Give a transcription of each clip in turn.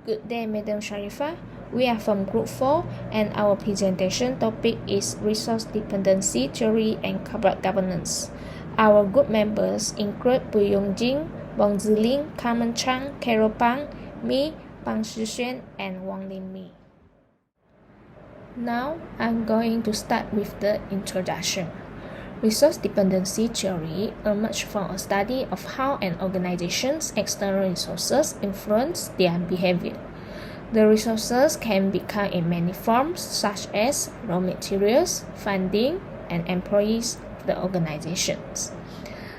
Good day, Madam Sharifa. We are from Group 4 and our presentation topic is Resource Dependency Theory and Corporate Governance. Our group members include Buyong Jing, Wang Ziling, Carmen Chang, Carol Pang, me, Pang Shixuan, and Wang Linmi. Now, I'm going to start with the introduction. Resource dependency theory emerged from a study of how an organization's external resources influence their behavior. The resources can become in many forms, such as raw materials, funding, and employees of the organizations.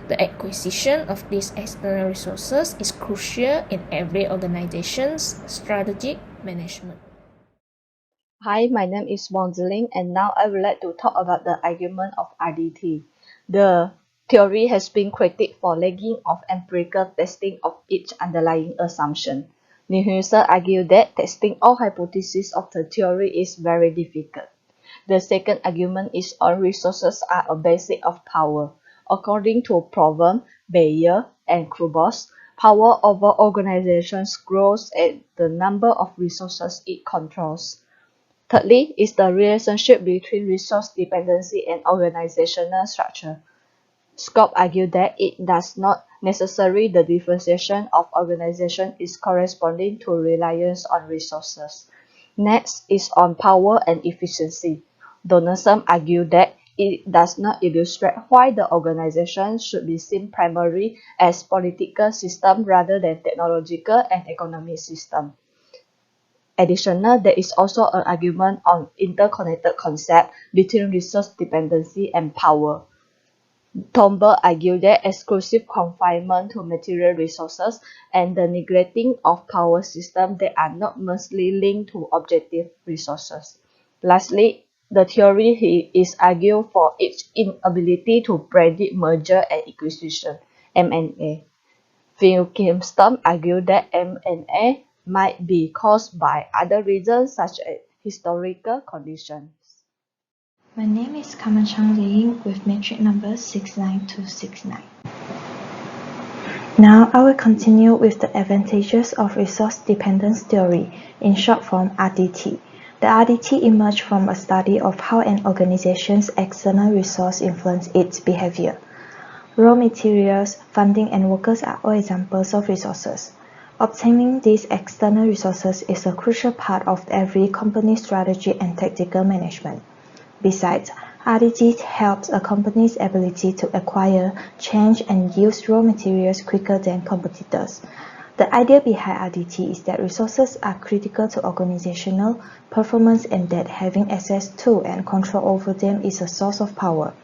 The acquisition of these external resources is crucial in every organization's strategic management. Hi, my name is Wang Ziling, and now I would like to talk about the argument of RDT. The theory has been critiqued for lagging of empirical testing of each underlying assumption. Neuhauser argued that testing all hypotheses of the theory is very difficult. The second argument is all resources are a basic of power. According to Proven, Bayer, and Krubos, power over organizations grows at the number of resources it controls. Thirdly, is the relationship between resource dependency and organizational structure. Scott argued that it does not necessarily the differentiation of organization is corresponding to reliance on resources. Next is on power and efficiency. Donaldson argued that it does not illustrate why the organization should be seen primarily as political system rather than technological and economic system. Additionally, there is also an argument on interconnected concept between resource dependency and power. Thornburg argued that exclusive confinement to material resources and the neglecting of power systems that are not mostly linked to objective resources. Lastly, the theory is argued for its inability to predict merger and acquisition (M&A). Wilkinson argued that M&A might be caused by other reasons such as historical conditions. My name is Carmen Chang with metric number 69269. Now I will continue with the advantages of resource dependence theory, in short form RDT. The RDT emerged from a study of how an organization's external resource influence its behavior. Raw materials, funding, and workers are all examples of resources. Obtaining these external resources is a crucial part of every company's strategy and tactical management. Besides, RDT helps a company's ability to acquire, change, and use raw materials quicker than competitors. The idea behind RDT is that resources are critical to organizational performance and that having access to and control over them is a source of power.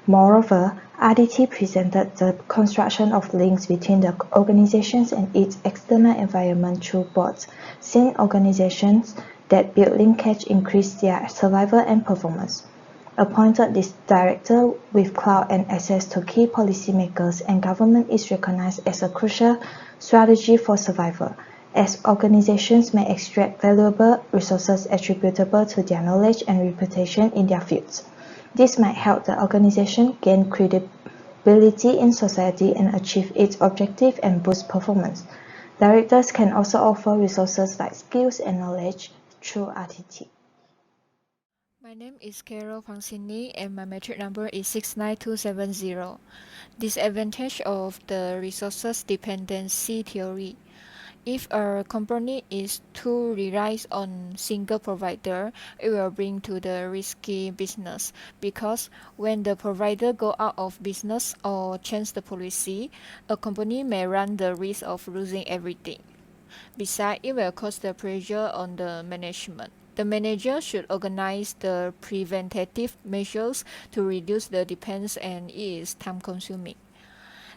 Moreover, RDT presented the construction of links between the organizations and its external environment through bots, since organizations that build linkage increase their survival and performance. Appointed this director with clout and access to key policymakers and government is recognized as a crucial strategy for survival, as organizations may extract valuable resources attributable to their knowledge and reputation in their fields. This might help the organization gain credibility in society and achieve its objective and boost performance. Directors can also offer resources like skills and knowledge through RDT. My name is Carol Pang and my metric number is 69270. Disadvantage of the resources dependency theory. If a company is too reliant on single provider, it will bring to the risky business because when the provider go out of business or change the policy, a company may run the risk of losing everything. Besides, it will cause the pressure on the management. The manager should organize the preventative measures to reduce the dependence and it is time-consuming.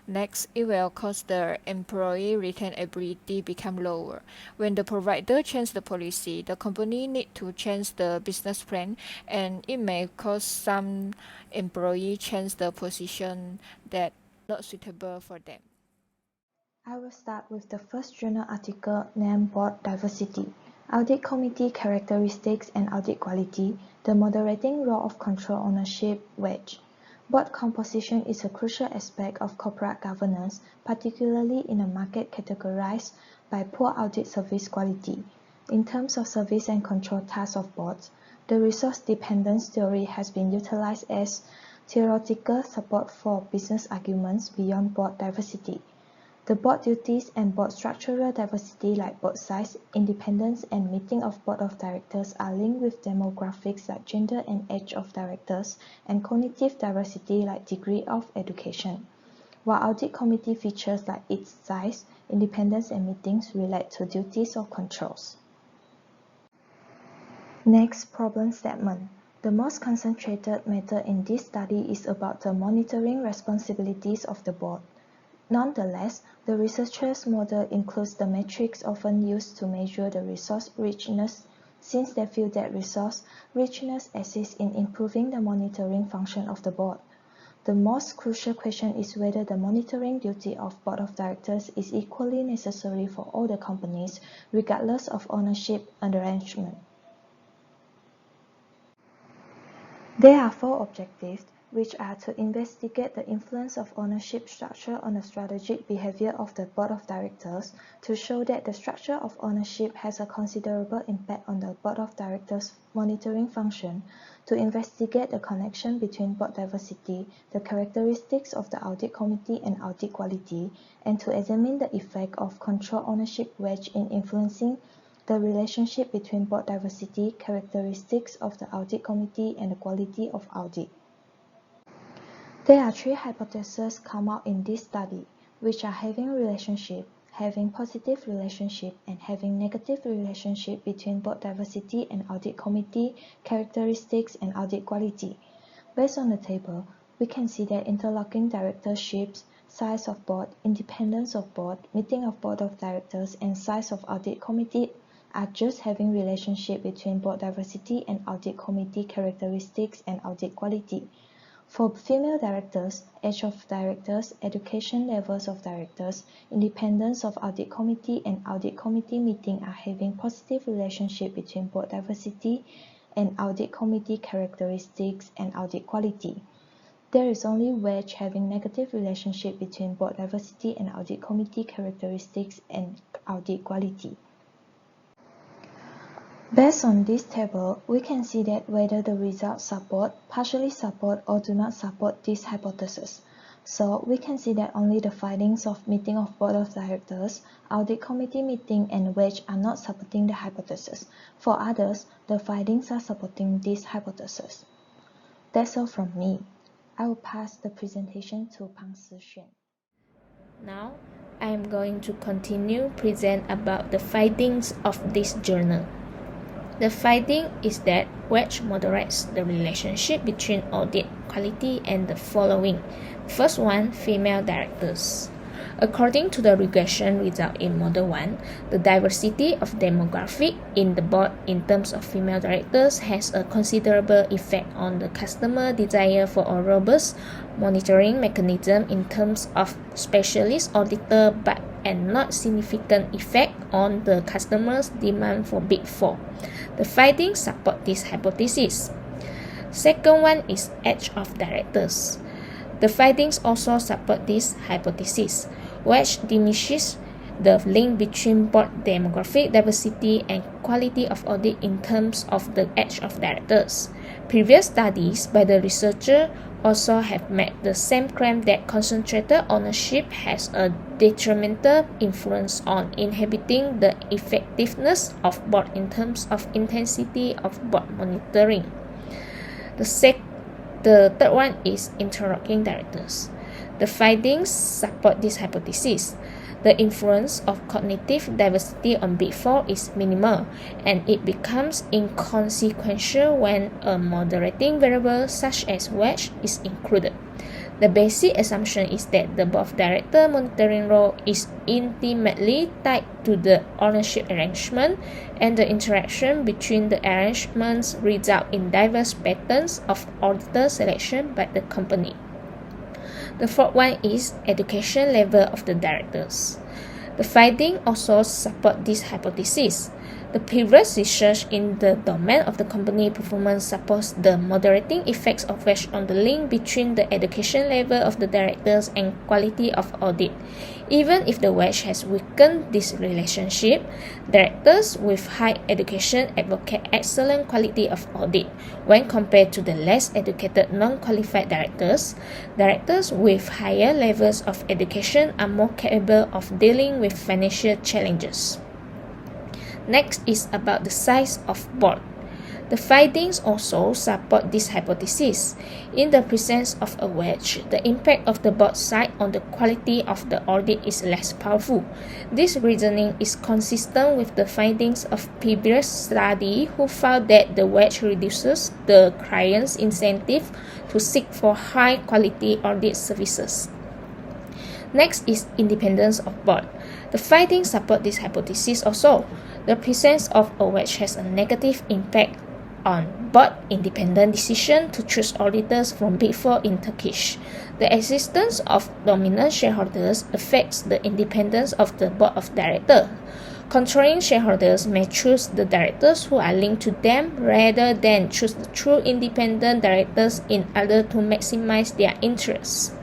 Next, it will cause the employee retain ability become lower. When the provider changes the policy, the company need to change the business plan and it may cause some employee change the position that not suitable for them. I will start with the first journal article named Board Diversity, Audit Committee Characteristics and Audit Quality, the Moderating Role of Control Ownership Wedge. Board composition is a crucial aspect of corporate governance, particularly in a market categorized by poor audit service quality. In terms of service and control tasks of boards, the resource dependence theory has been utilized as theoretical support for business arguments beyond board diversity. The board duties and board structural diversity like board size, independence, and meeting of board of directors are linked with demographics like gender and age of directors, and cognitive diversity like degree of education, while audit committee features like its size, independence, and meetings relate to duties or controls. Next, problem statement. The most concentrated matter in this study is about the monitoring responsibilities of the board. Nonetheless, the researchers' model includes the metrics often used to measure the resource richness, since they feel that resource richness assists in improving the monitoring function of the board. The most crucial question is whether the monitoring duty of board of directors is equally necessary for all the companies, regardless of ownership arrangement. There are 4 objectives, which are to investigate the influence of ownership structure on the strategic behavior of the board of directors, to show that the structure of ownership has a considerable impact on the board of directors' monitoring function, to investigate the connection between board diversity, the characteristics of the audit committee, and audit quality, and to examine the effect of control ownership wedge in influencing the relationship between board diversity, characteristics of the audit committee, and the quality of audit. There are 3 hypotheses come out in this study, which are having relationship, having positive relationship, and having negative relationship between board diversity and audit committee, characteristics, and audit quality. Based on the table, we can see that interlocking directorships, size of board, independence of board, meeting of board of directors, and size of audit committee are just having relationship between board diversity and audit committee characteristics and audit quality. For female directors, age of directors, education levels of directors, independence of audit committee, and audit committee meeting are having positive relationship between board diversity and audit committee characteristics and audit quality. There is only wedge having negative relationship between board diversity and audit committee characteristics and audit quality. Based on this table, we can see that whether the results support, partially support, or do not support this hypothesis. So we can see that only the findings of meeting of board of directors, audit committee meeting, and wedge are not supporting the hypothesis. For others, the findings are supporting this hypothesis. That's all from me. I will pass the presentation to Pang Si-xuan. Now, I am going to continue present about the findings of this journal. The finding is that wedge moderates the relationship between audit quality and the following. First one, female directors. According to the regression result in Model 1, the diversity of demographic in the board in terms of female directors has a considerable effect on the customer desire for a robust monitoring mechanism in terms of specialist auditor, but and not significant effect on the customer's demand for Big 4. The findings support this hypothesis. Second one is age of directors. The findings also support this hypothesis, which diminishes the link between board demographic diversity and quality of audit in terms of the age of directors. Previous studies by the researcher also have made the same claim that concentrated ownership has a detrimental influence on inhibiting the effectiveness of board in terms of intensity of board monitoring. The third one is interlocking directors. The findings support this hypothesis. The influence of cognitive diversity on Big 4 is minimal, and it becomes inconsequential when a moderating variable such as wedge is included. The basic assumption is that the board of director monitoring role is intimately tied to the ownership arrangement, and the interaction between the arrangements result in diverse patterns of auditor selection by the company. The fourth one is education level of the directors. The findings also support this hypothesis. The previous research in the domain of the company performance supports the moderating effects of wedge on the link between the education level of the directors and quality of audit. Even if the wedge has weakened this relationship, directors with high education advocate excellent quality of audit. When compared to the less educated non-qualified directors, directors with higher levels of education are more capable of dealing with financial challenges. Next is about the size of board. The findings also support this hypothesis. In the presence of a wedge, the impact of the board size on the quality of the audit is less powerful. This reasoning is consistent with the findings of previous study who found that the wedge reduces the client's incentive to seek for high quality audit services. Next is independence of board. The findings support this hypothesis also. The presence of a wedge has a negative impact on board independent decision to choose auditors from Big Four in Turkish. The existence of dominant shareholders affects the independence of the board of directors. Controlling shareholders may choose the directors who are linked to them rather than choose the true independent directors in order to maximize their interests.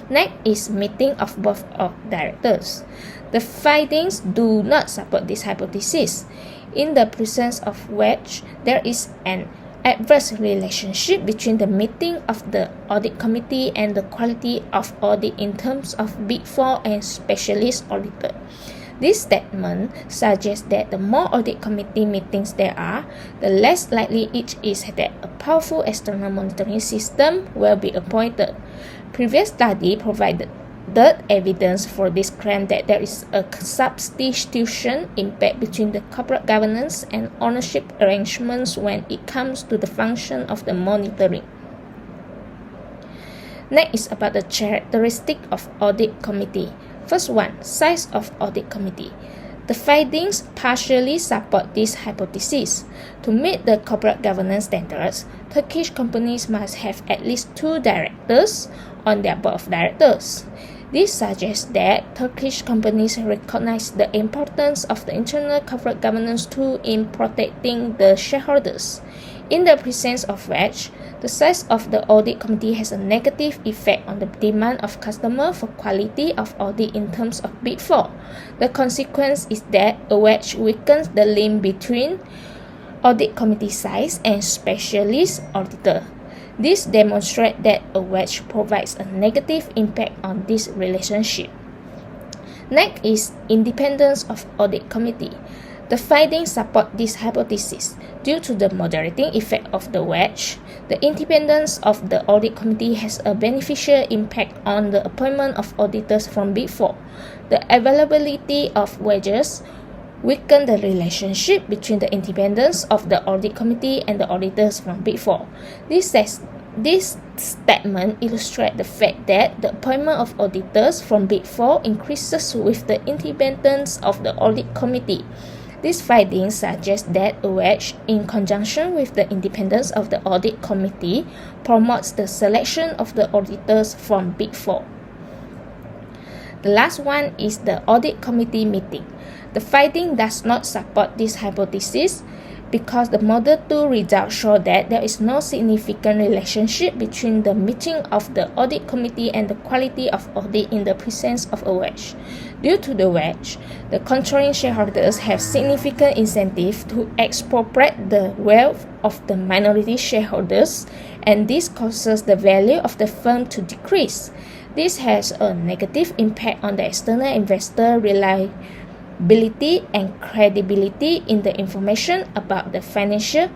Next is meeting of board of directors. The findings do not support this hypothesis. In the presence of wedge, there is an adverse relationship between the meeting of the audit committee and the quality of audit in terms of Big Four and specialist auditor. This statement suggests that the more audit committee meetings there are, the less likely it is that a powerful external monitoring system will be appointed. Previous study provided evidence for this claim that there is a substitution impact between the corporate governance and ownership arrangements when it comes to the function of the monitoring. Next is about the characteristic of audit committee. First one, size of audit committee. The findings partially support this hypothesis. To meet the corporate governance standards, Turkish companies must have at least 2 directors on their board of directors. This suggests that Turkish companies recognize the importance of the internal corporate governance tool in protecting the shareholders. In the presence of wedge, the size of the audit committee has a negative effect on the demand of customers for quality of audit in terms of Big Four. The consequence is that a wedge weakens the link between audit committee size and specialist auditor. This demonstrates that a wedge provides a negative impact on this relationship. Next is independence of audit committee. The findings support this hypothesis. Due to the moderating effect of the wedge, the independence of the audit committee has a beneficial impact on the appointment of auditors from Big Four. The availability of wedges weaken the relationship between the independence of the audit committee and the auditors from Big Four. This statement illustrates the fact that the appointment of auditors from Big Four increases with the independence of the audit committee. These findings suggest that a wedge, in conjunction with the independence of the audit committee, promotes the selection of the auditors from Big Four. The last one is the audit committee meeting. The finding does not support this hypothesis because the Model 2 results show that there is no significant relationship between the meeting of the audit committee and the quality of audit in the presence of a wedge. Due to the wedge, the controlling shareholders have significant incentive to expropriate the wealth of the minority shareholders, and this causes the value of the firm to decrease. This has a negative impact on the external investor reliability and credibility in the information about the financial.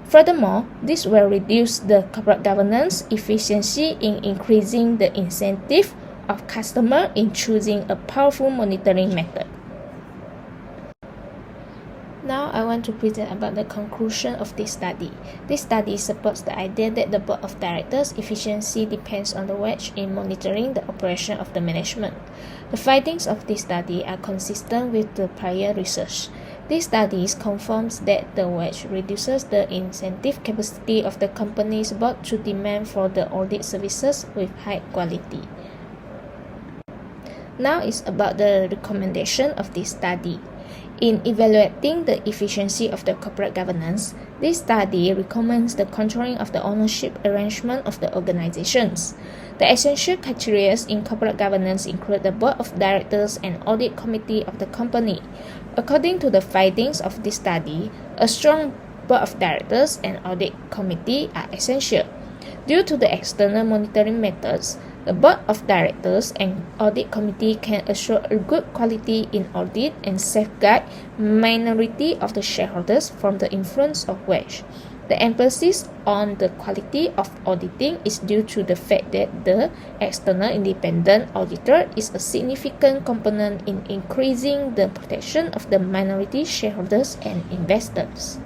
Furthermore, this will reduce the corporate governance efficiency in increasing the incentive of customers in choosing a powerful monitoring method. Now I want to present about the conclusion of this study. This study supports the idea that the board of directors' efficiency depends on the wedge in monitoring the operation of the management. The findings of this study are consistent with the prior research. This study confirms that the wedge reduces the incentive capacity of the company's board to demand for the audit services with high quality. Now it's about the recommendation of this study. In evaluating the efficiency of the corporate governance, this study recommends the controlling of the ownership arrangement of the organizations. The essential criteria in corporate governance include the board of directors and audit committee of the company. According to the findings of this study, a strong board of directors and audit committee are essential. Due to the external monitoring methods, the board of directors and audit committee can assure a good quality in audit and safeguard minority of the shareholders from the influence of wage. The emphasis on the quality of auditing is due to the fact that the external independent auditor is a significant component in increasing the protection of the minority shareholders and investors.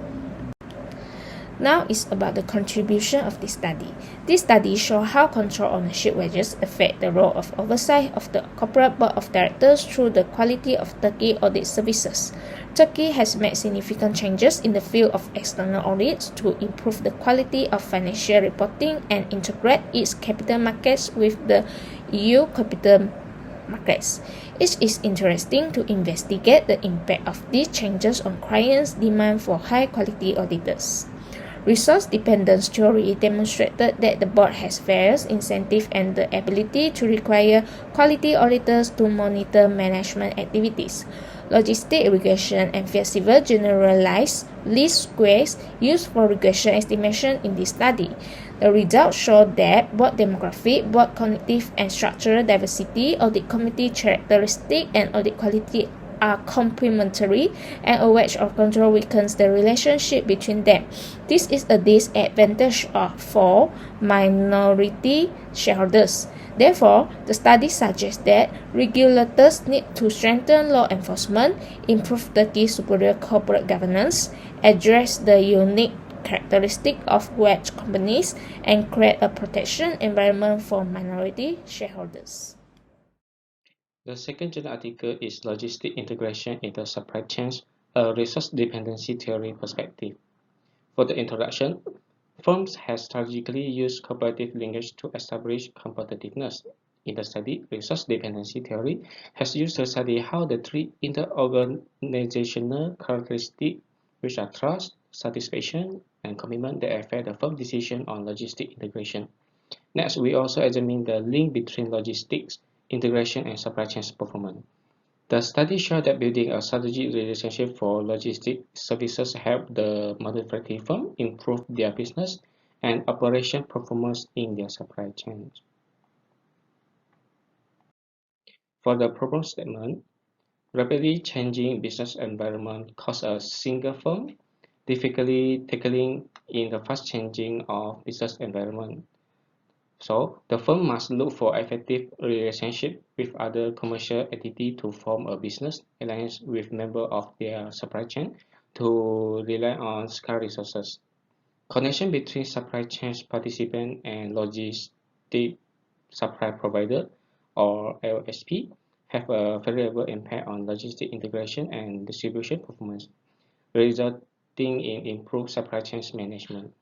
Now is about the contribution of this study. This study shows how control ownership wages affect the role of oversight of the corporate board of directors through the quality of Turkey audit services. Turkey has made significant changes in the field of external audits to improve the quality of financial reporting and integrate its capital markets with the EU capital markets. It is interesting to investigate the impact of these changes on clients' demand for high-quality auditors. Resource dependence theory demonstrated that the board has various incentives and the ability to require quality auditors to monitor management activities. Logistic regression and flexible generalized least squares used for regression estimation in this study. The results show that board demographic, board cognitive and structural diversity, audit committee characteristic, and audit quality are complementary, and a wedge of control weakens the relationship between them. This is a disadvantage for minority shareholders. Therefore, the study suggests that regulators need to strengthen law enforcement, improve Turkey's superior corporate governance, address the unique characteristic of wedge companies, and create a protection environment for minority shareholders. The second journal article is Logistic Integration into Supply Chains, a Resource Dependency Theory Perspective. For the introduction, firms have strategically used cooperative linkage to establish competitiveness. In the study, Resource Dependency Theory has used to study how the three inter-organizational characteristics, which are trust, satisfaction, and commitment, that affect the firm's decision on logistic integration. Next, we also examine the link between logistics integration and supply chain performance. The study showed that building a strategic relationship for logistic services help the manufacturing firm improve their business and operation performance in their supply chains. For the problem statement, rapidly changing business environment causes a single firm difficulty tackling in the fast changing of business environment. So, the firm must look for effective relationship with other commercial entities to form a business alliance with members of their supply chain to rely on scarce resources. Connection between supply chain participants and logistic supply provider, or LSP, have a variable impact on logistic integration and distribution performance, resulting in improved supply chain management.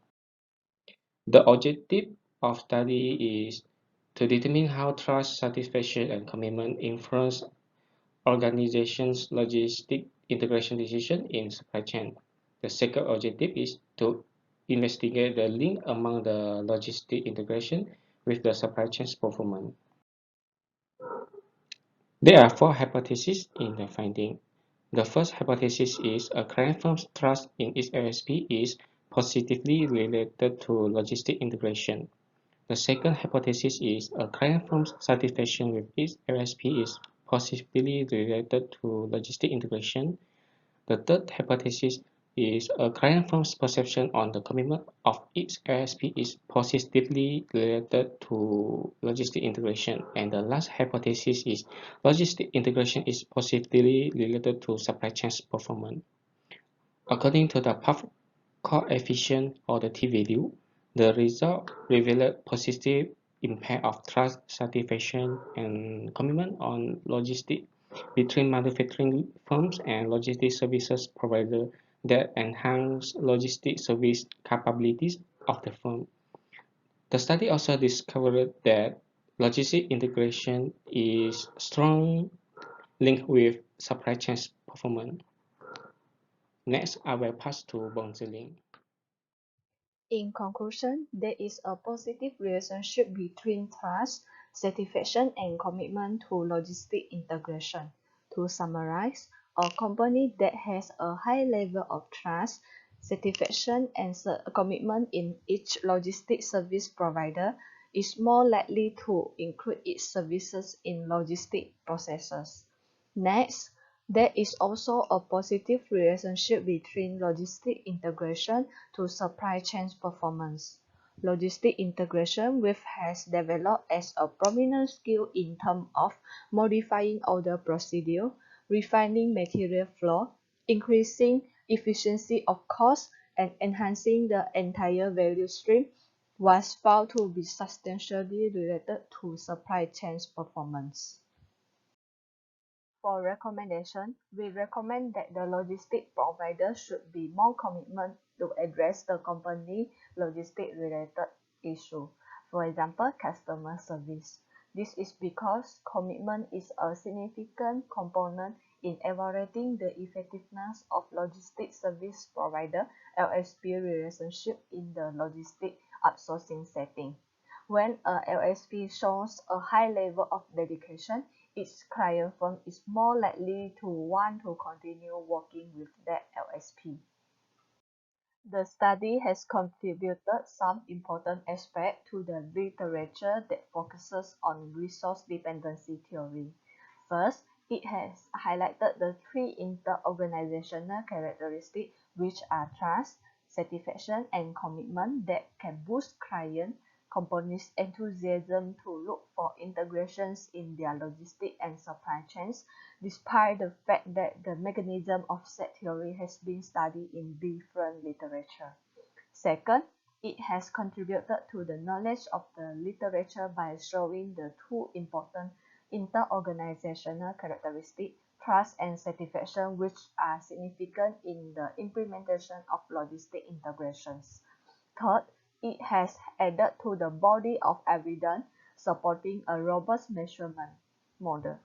The objective of study is to determine how trust, satisfaction, and commitment influence organizations' logistic integration decision in supply chain. The second objective is to investigate the link among the logistic integration with the supply chain's performance. There are four hypotheses in the finding. The first hypothesis is a client firm's trust in its LSP is positively related to logistic integration. The second hypothesis is a client firm's satisfaction with its LSP is positively related to logistic integration. The third hypothesis is a client firm's perception on the commitment of its LSP is positively related to logistic integration. And the last hypothesis is logistic integration is positively related to supply chain performance. According to the path coefficient, or the t-value, the result revealed positive impact of trust, satisfaction, and commitment on logistics between manufacturing firms and logistics services providers that enhance logistics service capabilities of the firm. The study also discovered that logistic integration is strong linked with supply chain performance. Next, I will pass to Bonziling. In conclusion, there is a positive relationship between trust, satisfaction, and commitment to logistic integration. To summarize, a company that has a high level of trust, satisfaction, and commitment in each logistic service provider is more likely to include its services in logistic processes. Next, there is also a positive relationship between logistic integration to supply chain performance. Logistic integration with has developed as a prominent skill in terms of modifying order procedure, refining material flow, increasing efficiency of cost, and enhancing the entire value stream was found to be substantially related to supply chain performance. For recommendation, we recommend that the logistic provider should be more commitment to address the company logistic related issue. For example, customer service. This is because commitment is a significant component in evaluating the effectiveness of logistic service provider LSP relationship in the logistic outsourcing setting. When a LSP shows a high level of dedication, its client firm is more likely to want to continue working with that LSP. The study has contributed some important aspects to the literature that focuses on resource dependency theory. First, it has highlighted the three inter-organizational characteristics which are trust, satisfaction, and commitment that can boost client companies' enthusiasm to look for integrations in their logistics and supply chains, despite the fact that the mechanism of set theory has been studied in different literature. Second, it has contributed to the knowledge of the literature by showing the two important inter-organizational characteristics, trust and satisfaction, which are significant in the implementation of logistic integrations. Third, it has added to the body of evidence supporting a robust measurement model.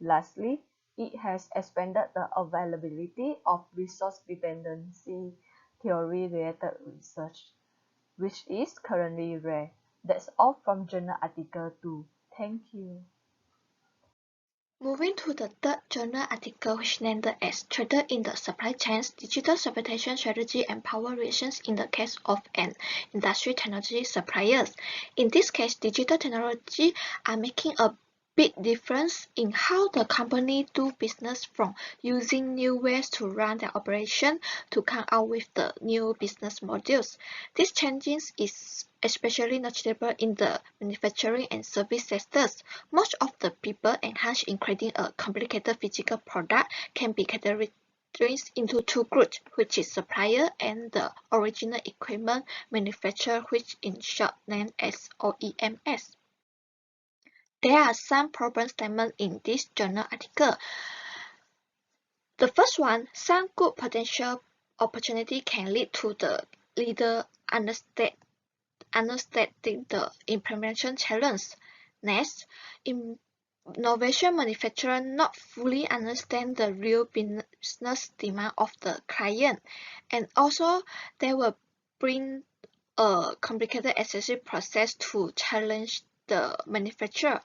Lastly, it has expanded the availability of resource dependency theory-related research, which is currently rare. That's all from Journal Article 2. Thank you. Moving to the third journal article, which named as Trader in the Supply Chains, Digital Supplementation Strategy and Power Relations in the Case of an Industry Technology Suppliers. In this case, digital technology are making a big difference in how the company do business, from using new ways to run their operation to come out with the new business models. This changes is especially noticeable in the manufacturing and service sectors. Most of the people engaged in creating a complicated physical product can be categorized into two groups, which is supplier and the original equipment manufacturer, which in short named as OEMs. There are some problem statements in this journal article. The first one, some good potential opportunity can lead to the leader understating the implementation challenge. Next, innovation manufacturer not fully understand the real business demand of the client, and also they will bring a complicated excessive process to challenge the manufacturer.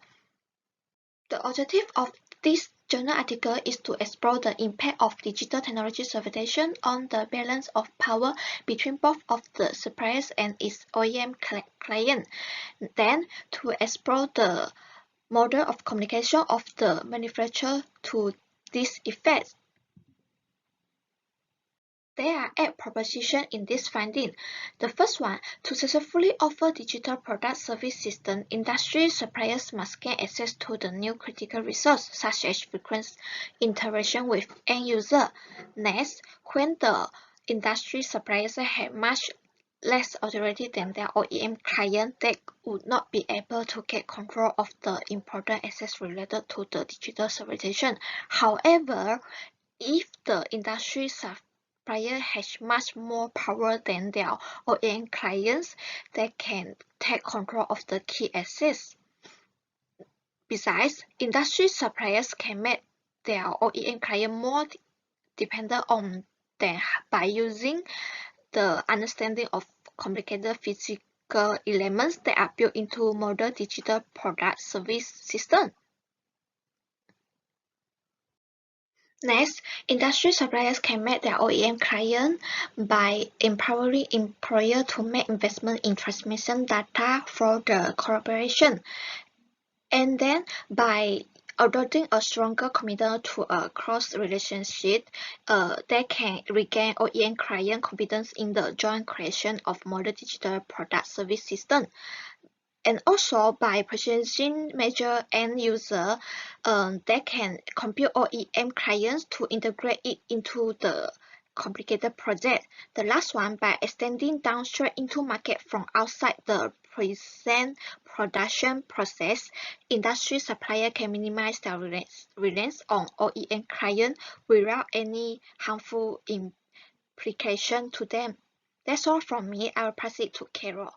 The objective of this journal article is to explore the impact of digital technology certification on the balance of power between both of the suppliers and its OEM client. Then, to explore the model of communication of the manufacturer to this effect. There are 8 propositions in this finding. The first one, to successfully offer digital product service system, industry suppliers must gain access to the new critical resource, such as frequent interaction with end user. Next, when the industry suppliers have much less authority than their OEM client, they would not be able to get control of the important assets related to the digital certification. However, if the industry supplier has much more power than their OEM clients, they can take control of the key assets. Besides, industry suppliers can make their OEM client more dependent on then by using the understanding of complicated physical elements that are built into modern digital product service system. Next, industry suppliers can make their OEM client by empowering employers to make investment in transmission data for the corporation, and then by adopting a stronger commitment to a close relationship, they can regain OEM client confidence in the joint creation of modern digital product service system. And also by purchasing major end user, they can compute OEM clients to integrate it into the complicated project. The last one, by extending downstream into market from outside the present production process, industry supplier can minimize their reliance on OEM client without any harmful implication to them. That's all from me. I will pass it to Carol.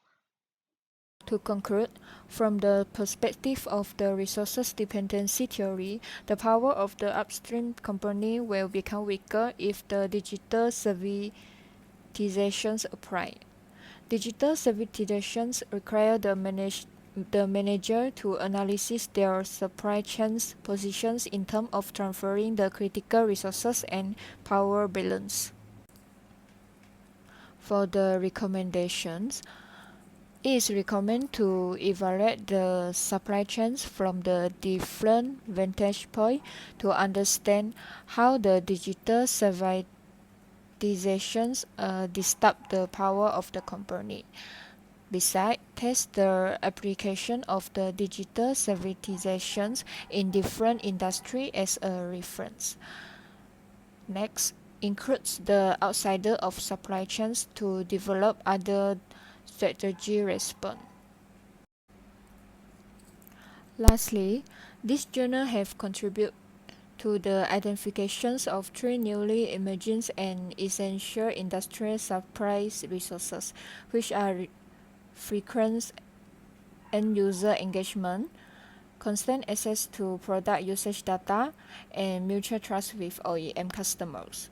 To conclude, from the perspective of the resources dependency theory, the power of the upstream company will become weaker if the digital servitizations apply. Digital servitizations require the manager to analyze their supply chain's positions in terms of transferring the critical resources and power balance. For the recommendations, it is recommended to evaluate the supply chains from the different vantage point to understand how the digital servitizations disturb the power of the company. Besides, test the application of the digital servitizations in different industries as a reference. Next, includes the outsider of supply chains to develop other strategy response. Lastly, this journal have contributed to the identifications of 3 newly emerging and essential industrial supply resources, which are frequent end-user engagement, constant access to product usage data, and mutual trust with OEM customers.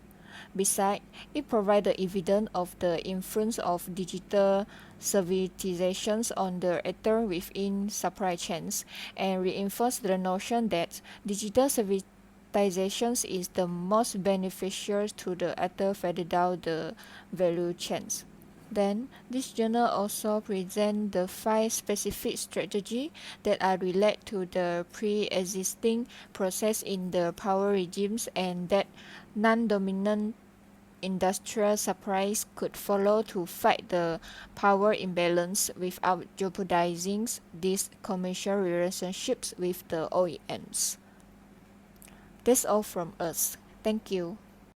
Besides, it provides the evidence of the influence of digital servitizations on the actor within supply chains and reinforce the notion that digital servitizations is the most beneficial to the actor further down the value chains. Then, this journal also presents the 5 specific strategies that are related to the pre-existing process in the power regimes and that non-dominant industrial supplies could follow to fight the power imbalance without jeopardizing these commercial relationships with the OEMs. That's all from us. Thank you.